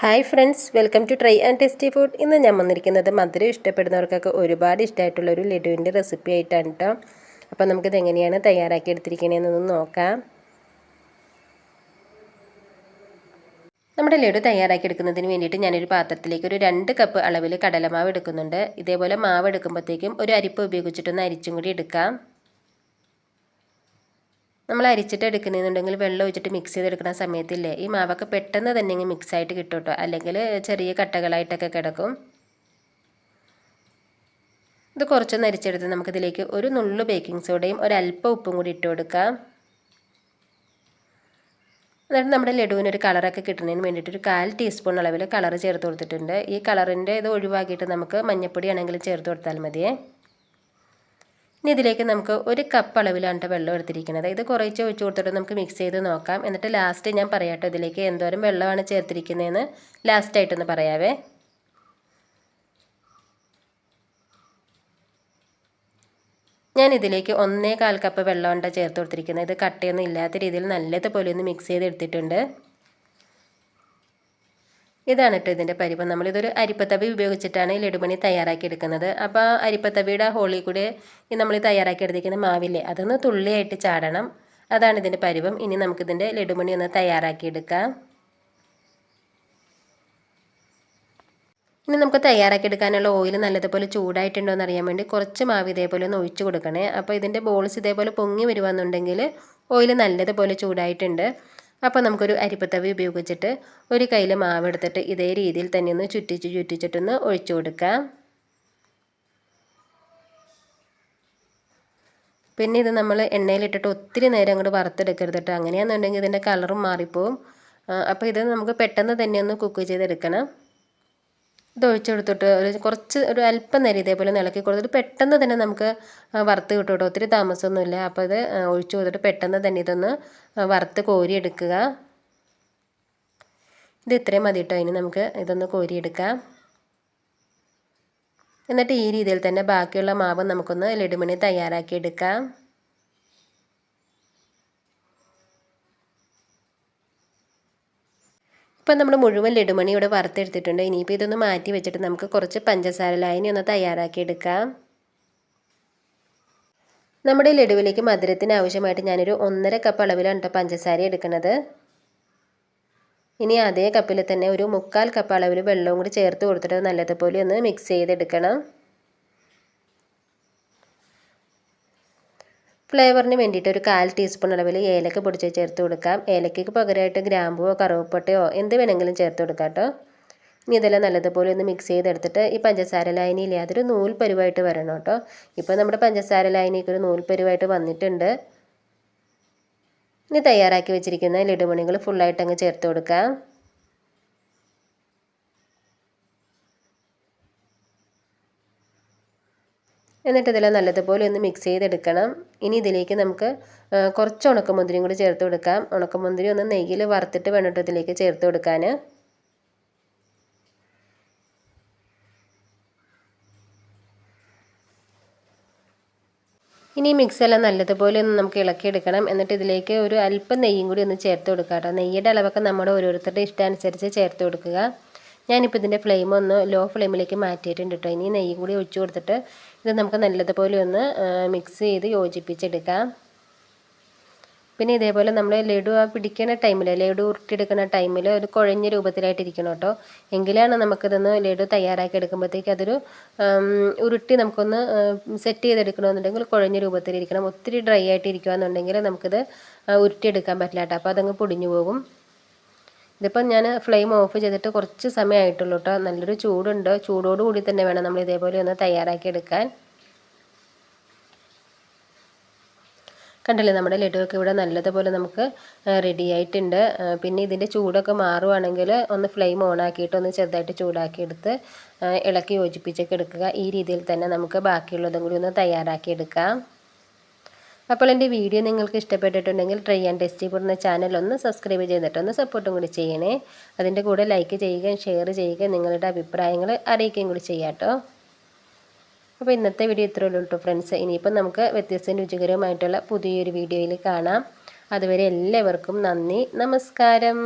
Hi friends, welcome to try and tasty food. ഇന്ന് ഞാൻ വന്നിരിക്കുന്നത് മധുരം ഇഷ്ടപ്പെടുന്നവർക്കൊക്കെ ഒരുപാട് ഇഷ്ടമായിട്ടുള്ളൊരു ലഡുവിൻ്റെ റെസിപ്പി ആയിട്ടാണ് കേട്ടോ. അപ്പോൾ നമുക്കിത് എങ്ങനെയാണ് തയ്യാറാക്കി എടുത്തിരിക്കണതെന്നൊന്ന് നോക്കാം. നമ്മുടെ ലഡു തയ്യാറാക്കി എടുക്കുന്നതിന് വേണ്ടിയിട്ട് ഞാനൊരു പാത്രത്തിലേക്ക് ഒരു 2 കപ്പ് അളവിൽ കടലമാവ് എടുക്കുന്നുണ്ട്. ഇതേപോലെ മാവ് എടുക്കുമ്പോഴത്തേക്കും ഒരു അരിപ്പ ഉപയോഗിച്ചിട്ടൊന്ന് അരിച്ചും കൂടി എടുക്കാം. നമ്മൾ അരിച്ചിട്ട് എടുക്കുന്നുണ്ടെങ്കിൽ വെള്ളം ഒഴിച്ചിട്ട് മിക്സ് ചെയ്തെടുക്കുന്ന സമയത്തില്ലേ, ഈ മാവൊക്കെ പെട്ടെന്ന് തന്നെ ഇങ്ങനെ മിക്സ് ആയിട്ട് കിട്ടും കേട്ടോ. അല്ലെങ്കിൽ ചെറിയ കട്ടകളായിട്ടൊക്കെ കിടക്കും. ഇത് കുറച്ചൊന്ന് അരിച്ചെടുത്ത് നമുക്കിതിലേക്ക് ഒരു നുള്ളു ബേക്കിംഗ് സോഡയും ഒരല്പം ഉപ്പും കൂടി ഇട്ട് കൊടുക്കാം. എന്നിട്ട് നമ്മുടെ ലഡുവിനൊരു കളറൊക്കെ കിട്ടുന്നതിന് വേണ്ടിയിട്ട് ഒരു 1/4 ടീസ്പൂൺ അളവിൽ കളർ ചേർത്ത് കൊടുത്തിട്ടുണ്ട്. ഈ കളറിൻ്റെ ഇത് ഒഴിവാക്കിയിട്ട് നമുക്ക് മഞ്ഞൾപ്പൊടി ആണെങ്കിലും ചേർത്ത് കൊടുത്താൽ മതിയേ. ഇനി ഇതിലേക്ക് നമുക്ക് 1 കപ്പ് അളവിലാണ് വെള്ളം എടുത്തിരിക്കുന്നത്. ഇത് കുറച്ച് ഒഴിച്ച് കൊടുത്തിട്ട് നമുക്ക് മിക്സ് ചെയ്ത് നോക്കാം. എന്നിട്ട് ലാസ്റ്റ് ഞാൻ പറയാട്ടോ ഇതിലേക്ക് എന്തോരം വെള്ളമാണ് ചേർത്തിരിക്കുന്നതെന്ന് ലാസ്റ്റായിട്ടൊന്ന് പറയാവേ. ഞാൻ ഇതിലേക്ക് 1/4 കപ്പ് വെള്ളമാണ് ചേർത്ത് കൊടുത്തിരിക്കുന്നത്. ഇത് കട്ടയൊന്നും ഇല്ലാത്ത രീതിയിൽ നല്ലതുപോലെ ഒന്ന് മിക്സ് ചെയ്ത് എടുത്തിട്ടുണ്ട്. ഇതാണ് കേട്ടോ ഇതിൻ്റെ പരിവം. നമ്മളിതൊരു അരിപ്പത്തവി ഉപയോഗിച്ചിട്ടാണ് ലഡുമണി തയ്യാറാക്കി എടുക്കുന്നത്. അപ്പോൾ അരിപ്പത്തവിയുടെ ഹോളിൽ കൂടെ നമ്മൾ തയ്യാറാക്കി എടുത്തിരിക്കുന്ന മാവില്ലേ, അതൊന്ന് തുള്ളിയായിട്ട് ചാടണം. അതാണ് ഇതിൻ്റെ പരിവം. ഇനി നമുക്കിതിൻ്റെ ലഡുമണി ഒന്ന് തയ്യാറാക്കി എടുക്കാം. ഇനി നമുക്ക് തയ്യാറാക്കി എടുക്കാനുള്ള ഓയിൽ നല്ലതുപോലെ ചൂടായിട്ടുണ്ടോ എന്ന് അറിയാൻ വേണ്ടി കുറച്ച് മാവ് ഇതേപോലെ ഒന്ന് ഒഴിച്ച് കൊടുക്കണേ. അപ്പോൾ ഇതിൻ്റെ ബോൾസ് ഇതേപോലെ പൊങ്ങി വരുവാന്നുണ്ടെങ്കിൽ ഓയിൽ നല്ലതുപോലെ ചൂടായിട്ടുണ്ട്. അപ്പോൾ നമുക്കൊരു അരിപ്പത്തവി ഉപയോഗിച്ചിട്ട് ഒരു കയ്യിൽ മാവ് എടുത്തിട്ട് ഇതേ രീതിയിൽ തന്നെ ഒന്ന് ചുറ്റിച്ചിട്ടൊന്ന് ഒഴിച്ചു കൊടുക്കാം. പിന്നെ ഇത് നമ്മൾ എണ്ണയിലിട്ടിട്ട് ഒത്തിരി നേരം അങ്ങോട്ട് വറുത്തെടുക്കരുത് കേട്ടോ. അങ്ങനെയാണെന്നുണ്ടെങ്കിൽ ഇതിൻ്റെ കളറും മാറിപ്പോവും. അപ്പോൾ ഇത് നമുക്ക് പെട്ടെന്ന് തന്നെ ഒന്ന് കുക്ക് ചെയ്തെടുക്കണം. ഇത് ഒഴിച്ചെടുത്തിട്ട് ഒരു അല്പം നേരം ഇതേപോലെ ഇളക്കി കൊടുത്തിട്ട് പെട്ടെന്ന് തന്നെ നമുക്ക് വറുത്ത് കിട്ടും കേട്ടോ. ഒത്തിരി താമസമൊന്നുമില്ല. അപ്പോൾ ഇത് ഒഴിച്ചു കൊടുത്തിട്ട് പെട്ടെന്ന് തന്നെ ഇതൊന്ന് വറുത്ത് കോരിയെടുക്കുക. ഇത് ഇത്രയും മതി കേട്ടോ. ഇനി നമുക്ക് ഇതൊന്ന് കോരിയെടുക്കാം. എന്നിട്ട് ഈ രീതിയിൽ തന്നെ ബാക്കിയുള്ള മാവ് നമുക്കൊന്ന് ലഡുമണി തയ്യാറാക്കി എടുക്കാം. ഇപ്പം നമ്മൾ മുഴുവൻ ലഡുമണി ഇവിടെ വറുത്തെടുത്തിട്ടുണ്ട്. ഇനിയിപ്പോൾ ഇതൊന്ന് മാറ്റി വെച്ചിട്ട് നമുക്ക് കുറച്ച് പഞ്ചസാര ലായനി ഒന്ന് തയ്യാറാക്കി എടുക്കാം. നമ്മുടെ ലഡുവിലേക്ക് മധുരത്തിന് ആവശ്യമായിട്ട് ഞാനൊരു 1.5 കപ്പ് അളവിലാണ് കേട്ടോ പഞ്ചസാര എടുക്കുന്നത്. ഇനി അതേ കപ്പിൽ തന്നെ ഒരു 3/4 കപ്പ് അളവിൽ വെള്ളവും കൂടി ചേർത്ത് കൊടുത്തിട്ട് നല്ലതുപോലെ ഒന്ന് മിക്സ് ചെയ്തെടുക്കണം. ഫ്ലേവറിന് വേണ്ടിയിട്ട് ഒരു 1/4 ടീസ്പൂൺ അളവിൽ ഏലക്ക പൊടിച്ച് ചേർത്ത് കൊടുക്കാം. ഏലക്കയ്ക്ക് പകരമായിട്ട് ഗ്രാമ്പുവോ കറുവപ്പട്ടയോ എന്ത് വേണമെങ്കിലും ചേർത്ത് കൊടുക്കാം കേട്ടോ. ഇനി ഇതെല്ലാം നല്ലതുപോലെ ഒന്ന് മിക്സ് ചെയ്തെടുത്തിട്ട് ഈ പഞ്ചസാര ലായനിയിൽ അതൊരു നൂൽ പരുവായിട്ട് വരണം കേട്ടോ. ഇപ്പോൾ നമ്മുടെ പഞ്ചസാര ലായനിക്ക് ഒരു നൂൽ പരുവായിട്ട് വന്നിട്ടുണ്ട്. ഇനി തയ്യാറാക്കി വെച്ചിരിക്കുന്ന ലഡുമണികൾ ഫുള്ളായിട്ട് അങ്ങ് ചേർത്ത് കൊടുക്കാം. എന്നിട്ട് ഇതെല്ലാം നല്ലതുപോലെ ഒന്ന് മിക്സ് ചെയ്തെടുക്കണം. ഇനി ഇതിലേക്ക് നമുക്ക് കുറച്ച് ഉണക്കമുന്തിരിയും കൂടി ചേർത്ത് കൊടുക്കാം. ഉണക്കമുന്തിരി ഒന്ന് നെയ്യിൽ വറുത്തിട്ട് വേണം ഇതിലേക്ക് ചേർത്ത് കൊടുക്കാൻ. ഇനി മിക്സ് എല്ലാം നല്ലതുപോലെ ഒന്ന് നമുക്ക് ഇളക്കിയെടുക്കണം. എന്നിട്ട് ഇതിലേക്ക് ഒരു അല്പം നെയ്യും കൂടി ഒന്ന് ചേർത്ത് കൊടുക്കുക കേട്ടോ. നെയ്യുടെ അളവൊക്കെ നമ്മുടെ ഓരോരുത്തരുടെ ഇഷ്ടാനുസരിച്ച് ചേർത്ത് കൊടുക്കുക. ഞാനിപ്പോൾ ഇതിൻ്റെ ഫ്ലെയിം ഒന്ന് ലോ ഫ്ലെയിമിലേക്ക് മാറ്റിയിട്ടുണ്ട് കേട്ടോ. ഇനി നെയ്യും കൂടി ഒഴിച്ചു കൊടുത്തിട്ട് ഇത് നമുക്ക് നല്ലതുപോലെ ഒന്ന് മിക്സ് ചെയ്ത് യോജിപ്പിച്ചെടുക്കാം. പിന്നെ ഇതേപോലെ നമ്മൾ ലഡു പിടിക്കുന്ന ടൈമിൽ, ലഡു ഉരുട്ടിയെടുക്കുന്ന ടൈമിൽ ഒരു കുഴഞ്ഞ രൂപത്തിലായിട്ടിരിക്കണം കേട്ടോ. എങ്കിലാണ് നമുക്കിതൊന്ന് ലഡു തയ്യാറാക്കി എടുക്കുമ്പോഴത്തേക്ക് അതൊരു ഉരുട്ടി നമുക്കൊന്ന് സെറ്റ് ചെയ്തെടുക്കണമെന്നുണ്ടെങ്കിൽ കുഴഞ്ഞ രൂപത്തിലിരിക്കണം. ഒത്തിരി ഡ്രൈ ആയിട്ട് ഇരിക്കുകയെന്നുണ്ടെങ്കിൽ നമുക്കിത് ഉരുട്ടിയെടുക്കാൻ പറ്റില്ല കേട്ടോ. അപ്പോൾ അതങ്ങ് പൊടിഞ്ഞു പോകും. ഇതിപ്പം ഞാൻ ഫ്ലെയിം ഓഫ് ചെയ്തിട്ട് കുറച്ച് സമയമായിട്ടുള്ളൂ കേട്ടോ. നല്ലൊരു ചൂടുണ്ട്. ചൂടോടുകൂടി തന്നെ വേണം നമ്മൾ ഇതേപോലെ ഒന്ന് തയ്യാറാക്കി എടുക്കാൻ. കണ്ടില്ലേ, നമ്മുടെ ലഡുവൊക്കെ ഇവിടെ നല്ലതുപോലെ നമുക്ക് റെഡി ആയിട്ടുണ്ട്. പിന്നെ ഇതിൻ്റെ ചൂടൊക്കെ മാറുവാണെങ്കിൽ ഒന്ന് ഫ്ലെയിം ഓൺ ആക്കിയിട്ട് ഒന്ന് ചെറുതായിട്ട് ചൂടാക്കി എടുത്ത് ഇളക്കി യോജിപ്പിച്ചൊക്കെ എടുക്കുക. ഈ രീതിയിൽ തന്നെ നമുക്ക് ബാക്കിയുള്ളതും കൂടി ഒന്ന് തയ്യാറാക്കി എടുക്കാം. അപ്പോൾ എൻ്റെ വീഡിയോ നിങ്ങൾക്ക് ഇഷ്ടപ്പെട്ടിട്ടുണ്ടെങ്കിൽ ട്രൈ ആൻഡ് ടേസ്റ്റി ഫുഡ് എന്ന ചാനൽ ഒന്ന് സബ്സ്ക്രൈബ് ചെയ്തിട്ടൊന്ന് സപ്പോർട്ടും കൂടി ചെയ്യണേ. അതിൻ്റെ കൂടെ ലൈക്ക് ചെയ്യുകയും ഷെയർ ചെയ്യുകയും നിങ്ങളുടെ അഭിപ്രായങ്ങൾ അറിയിക്കുകയും കൂടി ചെയ്യാം കേട്ടോ. അപ്പോൾ ഇന്നത്തെ വീഡിയോ ഇത്രയേ ഉള്ളൂ കേട്ടോ ഫ്രണ്ട്സ്. ഇനിയിപ്പം നമുക്ക് വ്യത്യസ്ത രുചികരമായിട്ടുള്ള പുതിയൊരു വീഡിയോയിൽ കാണാം. അതുവരെ എല്ലാവർക്കും നന്ദി, നമസ്കാരം.